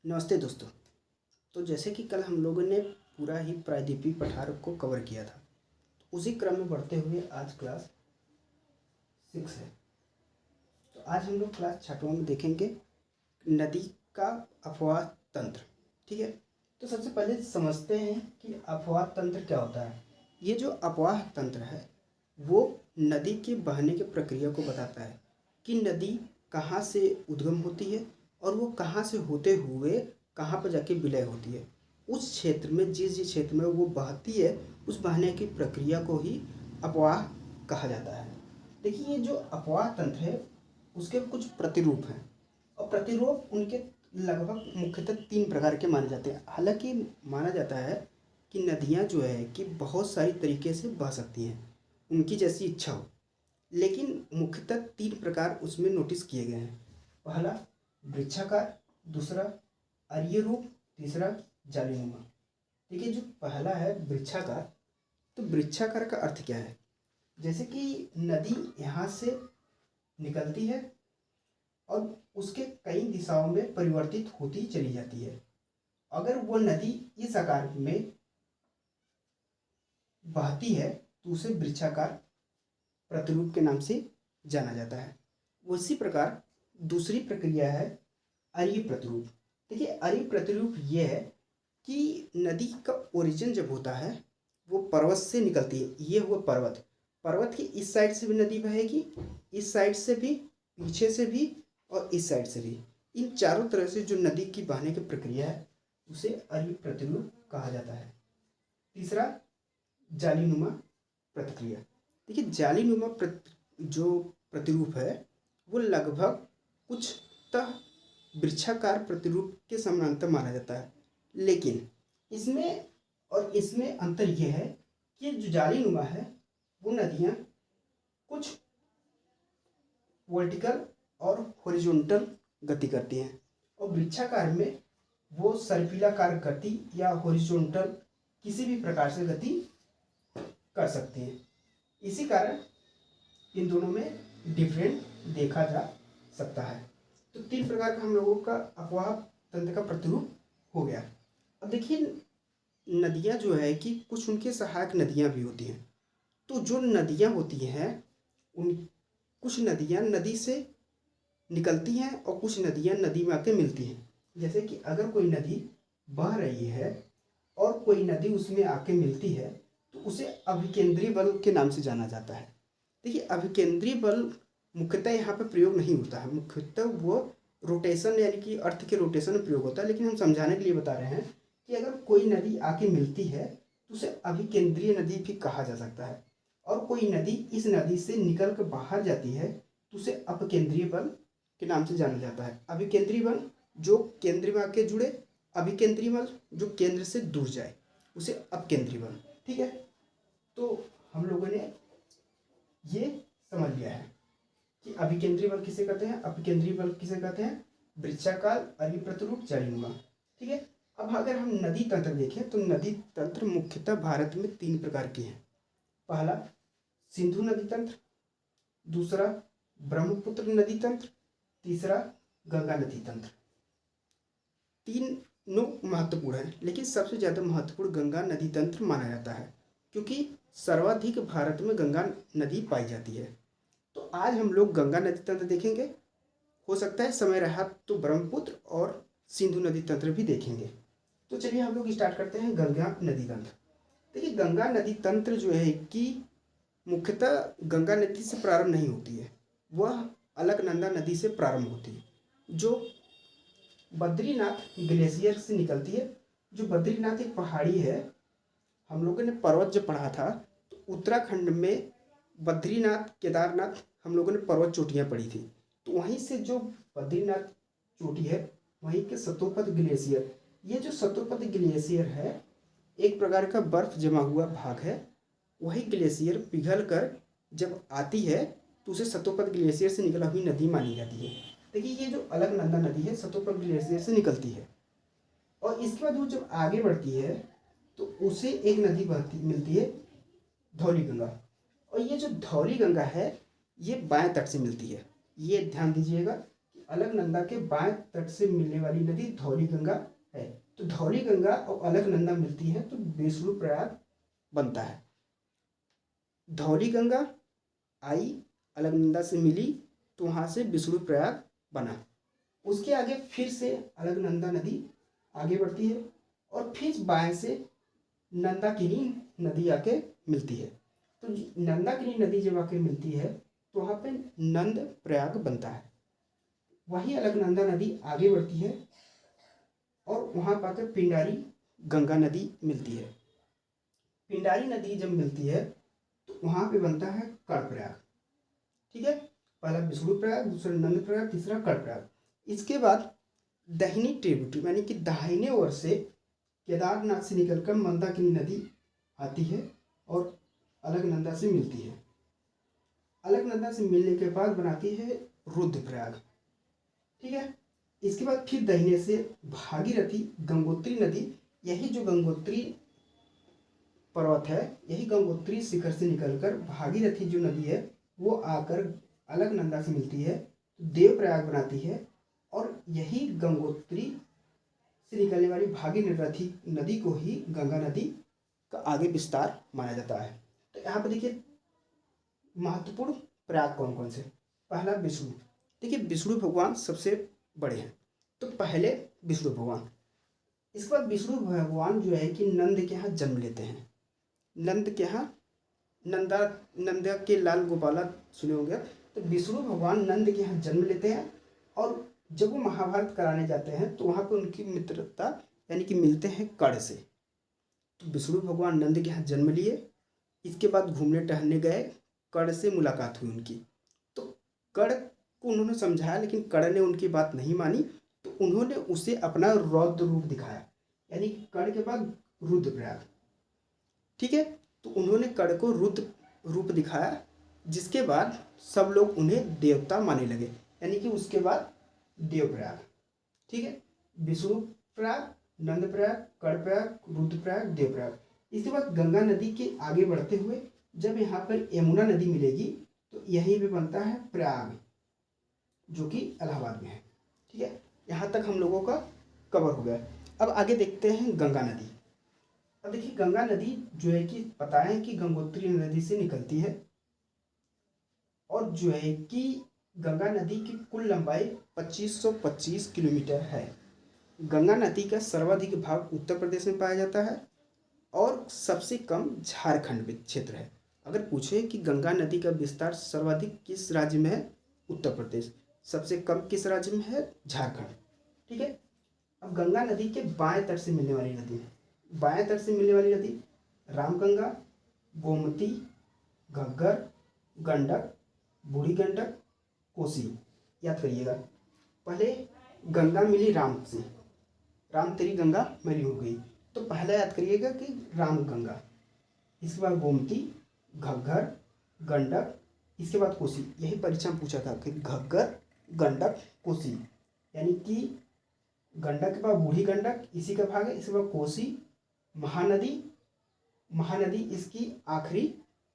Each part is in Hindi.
नमस्ते दोस्तों। तो जैसे कि कल हम लोगों ने पूरा ही प्रायद्वीपीय पठार को कवर किया था, तो उसी क्रम में बढ़ते हुए आज क्लास 6 है। तो आज हम लोग क्लास 6वां में देखेंगे नदी का अपवाह तंत्र। ठीक है, तो सबसे पहले समझते हैं कि अपवाह तंत्र क्या होता है। ये जो अपवाह तंत्र है वो नदी के बहने की प्रक्रिया को बताता है कि नदी कहाँ से उद्गम होती है और वो कहाँ से होते हुए कहाँ पर जाके विलय होती है। उस क्षेत्र में जिस क्षेत्र में वो बहती है उस बहने की प्रक्रिया को ही अपवाह कहा जाता है। देखिए, ये जो अपवाह तंत्र है उसके कुछ प्रतिरूप हैं और प्रतिरूप उनके लगभग मुख्यतः 3 प्रकार के माने जाते हैं। हालांकि माना जाता है कि नदियाँ जो है कि बहुत सारी तरीके से बह सकती हैं, उनकी जैसी इच्छा हो, लेकिन मुख्यतः 3 प्रकार उसमें नोटिस किए गए हैं। पहला वृक्षाकार, दूसरा अरीय रूप, तीसरा जालीनुमा। देखिए, जो पहला है वृक्षाकार, तो वृक्षाकार का अर्थ क्या है। जैसे कि नदी यहाँ से निकलती है और उसके कई दिशाओं में परिवर्तित होती चली जाती है। अगर वो नदी इस आकार में बहती है तो उसे वृक्षाकार प्रतिरूप के नाम से जाना जाता है। उसी प्रकार दूसरी प्रक्रिया है अरीय प्रतिरूप। देखिए, अरीय प्रतिरूप ये है कि नदी का ओरिजिन जब होता है वो पर्वत से निकलती है। ये हुआ पर्वत, पर्वत की इस साइड से भी नदी बहेगी, इस साइड से भी, पीछे से भी और इस साइड से भी। इन चारों तरह से जो नदी की बहने की प्रक्रिया है उसे अरीय प्रतिरूप कहा जाता है। तीसरा जालीनुमा प्रतिक्रिया। देखिए, जालीनुमा जो प्रतिरूप है वो लगभग कुछ वृक्षाकार प्रतिरूप के समानांतर माना जाता है, लेकिन इसमें अंतर यह है कि जो जालीनुमा है वो नदियाँ कुछ वर्टिकल और हॉरिजॉन्टल गति करती हैं और वृक्षाकार में वो सर्पिलाकार गति या हॉरिजॉन्टल किसी भी प्रकार से गति कर सकती हैं। इसी कारण इन दोनों में डिफरेंट देखा जा सकता है। तो 3 प्रकार का हम लोगों का अपवाह तंत्र का प्रतिरूप हो गया। अब देखिए, नदियाँ जो है कि कुछ उनके सहायक नदियाँ भी होती हैं। तो जो नदियाँ होती हैं उन कुछ नदियाँ नदी से निकलती हैं और कुछ नदियाँ नदी में आके मिलती हैं। जैसे कि अगर कोई नदी बह रही है और कोई नदी उसमें आके मिलती है तो उसे अभिकेंद्रीय बल के नाम से जाना जाता है। देखिए, अभिकेंद्रीय बल मुख्यतः यहाँ पे प्रयोग नहीं होता है, मुख्यतः वो रोटेशन यानी कि अर्थ के रोटेशन में प्रयोग होता है। लेकिन हम समझाने के लिए बता रहे हैं कि अगर कोई नदी आके मिलती है तो उसे अभिकेंद्रीय नदी भी कहा जा सकता है, और कोई नदी इस नदी से निकल कर बाहर जाती है तो उसे अपकेंद्रीय बल के नाम से जाना जाता है। अभिकेंद्रीय बल जो केंद्र में आके जुड़े, अभिकेंद्रीय बल जो केंद्र से दूर जाए उसे अपकेंद्रीय बल। ठीक है, तो हम लोगों ने ये समझ लिया है कि अभिकेंद्रीय बल किसे कहते हैं, अपकेंद्रीय बल किसे कहते हैं, वृक्षाकार, अरीय प्रतिरूप, जालीनुमा। ठीक है, अब अगर हम नदी तंत्र देखें तो नदी तंत्र मुख्यतः भारत में 3 प्रकार के हैं। पहला सिंधु नदी तंत्र, दूसरा ब्रह्मपुत्र नदी तंत्र, तीसरा गंगा नदी तंत्र। तीनों महत्वपूर्ण है, लेकिन सबसे ज़्यादा महत्वपूर्ण गंगा नदी तंत्र माना जाता है क्योंकि सर्वाधिक भारत में गंगा नदी पाई जाती है। तो आज हम लोग गंगा नदी तंत्र देखेंगे, हो सकता है समय रहा तो ब्रह्मपुत्र और सिंधु नदी तंत्र भी देखेंगे। तो चलिए हम लोग स्टार्ट करते हैं गंगा नदी तंत्र। देखिए, गंगा नदी तंत्र जो है कि मुख्यतः गंगा नदी से प्रारंभ नहीं होती है, वह अलकनंदा नदी से प्रारंभ होती है जो बद्रीनाथ ग्लेशियर से निकलती है। जो बद्रीनाथ एक पहाड़ी है, हम लोगों ने पर्वत जब पढ़ा था तो उत्तराखंड में बद्रीनाथ, केदारनाथ हम लोगों ने पर्वत चोटियाँ पढ़ी थी। तो वहीं से जो बद्रीनाथ चोटी है वहीं के सतोपद ग्लेशियर, ये जो सतोपद ग्लेशियर है एक प्रकार का बर्फ जमा हुआ भाग है। वही ग्लेशियर पिघल कर जब आती है तो उसे सतोपद ग्लेशियर से निकला हुई नदी मानी जाती है। देखिए, ये जो अलकनंदा नदी है सतोपद ग्लेशियर से निकलती है और इसके बाद वो जब आगे बढ़ती है तो उसे एक नदी बहती मिलती है, धौली गंगा। और ये जो धौली गंगा है ये बाएं तट से मिलती है। ये ध्यान दीजिएगा कि अलकनंदा के बाएं तट से मिलने वाली नदी धौली गंगा है। तो धौली गंगा और अलकनंदा मिलती है तो विष्णुप्रयाग बनता है। धौली गंगा आई, अलकनंदा से मिली, तो वहाँ से विष्णुप्रयाग बना। उसके आगे फिर से अलकनंदा नदी आगे बढ़ती है और फिर बाएं से नंदाकिनी नदी आके मिलती है। तो नंदाकिनी नदी जब आके मिलती है तो वहाँ पे नंद प्रयाग बनता है। वही अलकनंदा नदी आगे बढ़ती है और वहाँ पाकर पिंडारी गंगा नदी मिलती है। पिंडारी नदी जब मिलती है तो वहाँ पे बनता है कर्णप्रयाग। ठीक है, पहला विष्णुप्रयाग, दूसरा नंदप्रयाग, तीसरा कर्णप्रयाग। इसके बाद दाहिनी ट्रिब्यूटरी यानी कि दाहिने ओर से केदारनाथ से निकलकर मंदाकिनी नदी आती है और अलकनंदा से मिलती है। अलकनंदा से मिलने के बाद बनाती है रुद्रप्रयाग। ठीक है, इसके बाद फिर दाहिने से भागीरथी गंगोत्री नदी, यही जो गंगोत्री पर्वत है, यही गंगोत्री शिखर से निकलकर भागीरथी जो नदी है वो आकर अलकनंदा से मिलती है, देवप्रयाग बनाती है और यही गंगोत्री से निकलने वाली भागीरथी नदी को ही गंगा नदी का आगे विस्तार माना जाता है। तो यहाँ पर देखिए महत्वपूर्ण प्रयाग कौन कौन से। पहला विष्णु, देखिए विष्णु भगवान सबसे बड़े हैं, तो पहले विष्णु भगवान। इसके बाद विष्णु भगवान जो है कि नंद के यहाँ जन्म लेते हैं। नंद के यहाँ नंदा के लाल गोपाला सुने होंगे। तो विष्णु भगवान नंद के यहाँ जन्म लेते हैं और जब वो महाभारत कराने जाते हैं तो वहाँ पर उनकी मित्रता यानी कि मिलते हैं कर्ण से। तो विष्णु भगवान नंद के यहाँ जन्म लिए, इसके बाद घूमने टहलने गए, कर्ण से मुलाकात हुई उनकी। तो कर्ण को उन्होंने समझाया लेकिन कर्ण ने उनकी बात नहीं मानी, तो उन्होंने उसे अपना रौद्र रूप दिखाया, यानी कर्ण के बाद रुद्रप्रयाग। ठीक है, तो उन्होंने कर्ण को रुद्र रूप दिखाया, जिसके बाद सब लोग उन्हें देवता मानने लगे, यानी कि उसके बाद देवप्रयाग। ठीक है, विष्णुप्रयाग, नंदप्रयाग, कर्णप्रयाग, रुद्रप्रयाग, देवप्रयाग। इसके बाद गंगा नदी के आगे बढ़ते हुए जब यहाँ पर यमुना नदी मिलेगी तो यहीं पे बनता है प्रयाग, जो कि इलाहाबाद में है। ठीक है, यहाँ तक हम लोगों का कवर हो गया। अब आगे देखते हैं गंगा नदी। अब देखिए गंगा नदी जो है कि पता है कि गंगोत्री नदी से निकलती है और जो है कि गंगा नदी की कुल लंबाई 2525 किलोमीटर है। गंगा नदी का सर्वाधिक भाग उत्तर प्रदेश में पाया जाता है और सबसे कम झारखंड में क्षेत्र है। अगर पूछे कि गंगा नदी का विस्तार सर्वाधिक किस राज्य में है, उत्तर प्रदेश। सबसे कम किस राज्य में है, झारखंड। ठीक है, अब गंगा नदी के बाएं तट से मिलने वाली नदी, बाएं तट से मिलने वाली नदी रामगंगा, गोमती, घग्गर, गंडक, बूढ़ी गंडक, कोसी। याद करिएगा, पहले गंगा मिली राम से, राम तेरी गंगा मेरी हो गई, तो पहला याद करिएगा कि राम गंगा, इसके बाद गोमती, घग्गर, गंडक, इसके बाद कोसी। यही परीक्षा में पूछा था कि घग्गर, गंडक, कोसी, यानी कि गंडक के बाद बूढ़ी गंडक इसी का भाग है, इसके बाद कोसी, महानदी, महानदी इसकी आखिरी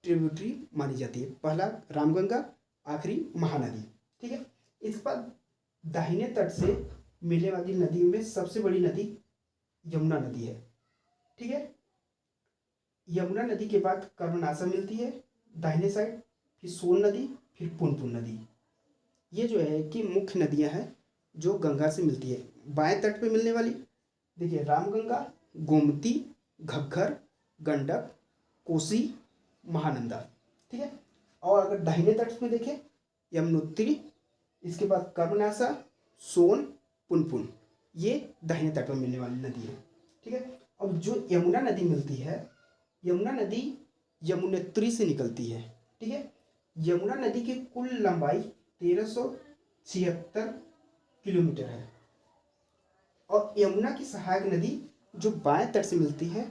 ट्रिब्यूटरी मानी जाती है। पहला रामगंगा, आखिरी महानदी। ठीक है, इसके बाद दाहिने तट से मिलने वाली नदी में सबसे बड़ी नदी यमुना नदी है। ठीक है, यमुना नदी के बाद कर्मनाशा मिलती है दाहिने साइड, फिर सोन नदी, फिर पुनपुन नदी। ये जो है कि मुख्य नदियां हैं जो गंगा से मिलती है। बाएं तट पे मिलने वाली देखिए रामगंगा, गोमती, घग्गर, गंडक, कोसी, महानंदा। ठीक है, और अगर दाहिने तट में देखें यमुनोत्री, इसके बाद कर्मनाशा, सोन, पुनपुन, ये दाहिने तट पर मिलने वाली नदी है। ठीक है, अब जो यमुना नदी मिलती है, यमुना नदी यमुनोत्री से निकलती है। ठीक है, यमुना नदी की कुल लंबाई 1376 किलोमीटर है और यमुना की सहायक नदी जो बाएं तट से मिलती है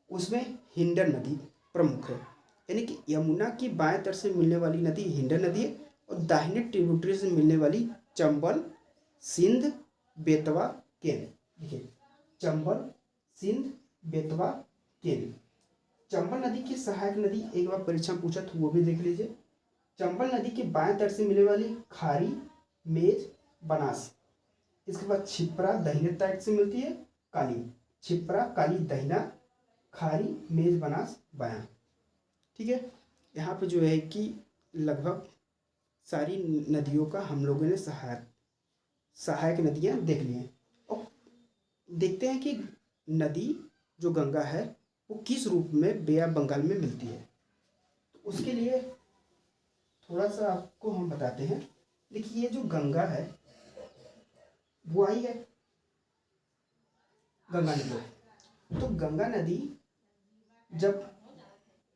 उसमें हिंडन नदी प्रमुख है, यानी कि यमुना की बाएं तट से मिलने वाली नदी हिंडन नदी है और दाहिने ट्रिब्यूटरी से मिलने वाली चंबल, सिंध, बेतवा, केन। देखिए चंबल, सिंध, बेतवा, केन। चंबल नदी की सहायक नदी एक बार परीक्षा में पूछा तो वो भी देख लीजिए। चंबल नदी के बाएं तट से मिलने वाली खारी, मेज, बनास। इसके बाद छिप्रा दाहिने साइड से मिलती है काली, छिप्रा काली दाहिना, खारी मेज बनास बायां। ठीक है, यहाँ पे जो है कि लगभग सारी नदियों का हम लोगों ने सहायक नदियाँ देख ली हैं। और देखते हैं कि नदी जो गंगा है वो किस रूप में बे ऑफ बंगाल में मिलती है। तो उसके लिए थोड़ा सा आपको हम बताते हैं। देखिए, ये जो गंगा है वो आई है गंगा नदी। तो गंगा नदी जब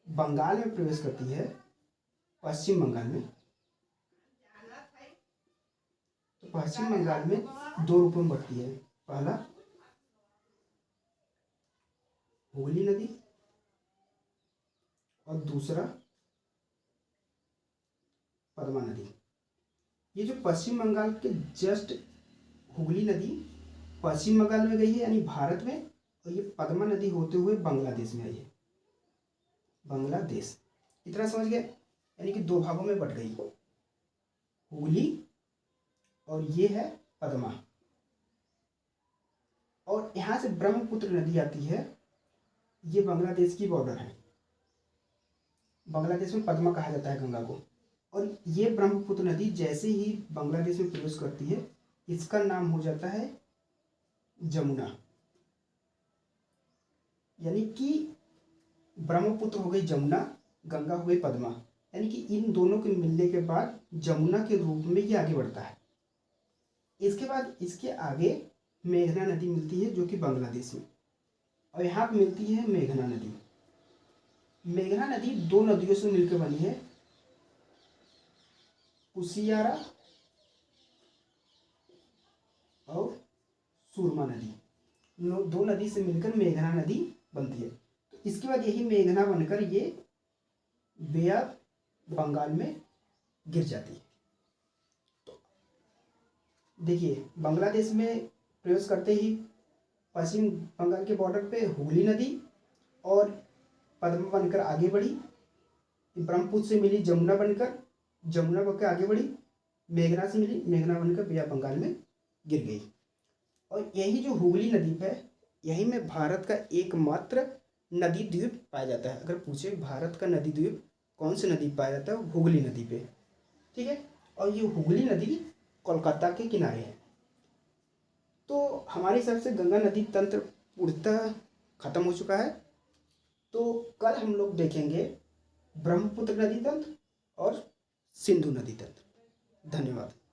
बंगाल में प्रवेश करती है, पश्चिम बंगाल में, तो पश्चिम बंगाल में दो रूपों में बढ़ती है। पहला हुगली नदी और दूसरा पद्मा नदी। ये जो पश्चिम बंगाल के जस्ट हुगली नदी पश्चिम बंगाल में गई है यानी भारत में, और ये पद्मा नदी होते हुए बांग्लादेश में आई है, बांग्लादेश। इतना समझ गए, यानी कि दो भागों में बट गई, हुगली और ये है पद्मा। और यहाँ से ब्रह्मपुत्र नदी आती है, ये बांग्लादेश की बॉर्डर है। बांग्लादेश में पद्मा कहा जाता है गंगा को। और ये ब्रह्मपुत्र नदी जैसे ही बांग्लादेश में प्रवेश करती है, इसका नाम हो जाता है जमुना। यानी कि ब्रह्मपुत्र हो गई जमुना, गंगा हो गई पद्मा, यानी कि इन दोनों के मिलने के बाद जमुना के रूप में ये आगे बढ़ता है। इसके बाद इसके आगे मेघना नदी मिलती है जो कि बांग्लादेश में, और यहाँ पर मिलती है मेघना नदी। मेघना नदी दो नदियों से मिलकर बनी है, कुशियारा और सुरमा नदी। दो नदी से मिलकर मेघना नदी बनती है। तो इसके बाद यही मेघना बनकर ये बे ऑफ बंगाल में गिर जाती है। तो देखिए, बांग्लादेश में प्रवेश करते ही पश्चिम बंगाल के बॉर्डर पे हुगली नदी और पद्मा बनकर आगे बढ़ी, ब्रह्मपुत्र से मिली जमुना बनकर, जमुना बनकर आगे बढ़ी, मेघना से मिली, मेघना बनकर बे ऑफ बंगाल में गिर गई। और यही जो हुगली नदी है, यही में भारत का एकमात्र नदी द्वीप पाया जाता है। अगर पूछे भारत का नदी द्वीप कौन सी नदी पाया जाता है, हुगली नदी पे। ठीक है, और ये हुगली नदी कोलकाता के किनारे है। तो हमारे हिसाब से गंगा नदी तंत्र पूर्णतः खत्म हो चुका है। तो कल हम लोग देखेंगे ब्रह्मपुत्र नदी तंत्र और सिंधु नदी तंत्र। धन्यवाद।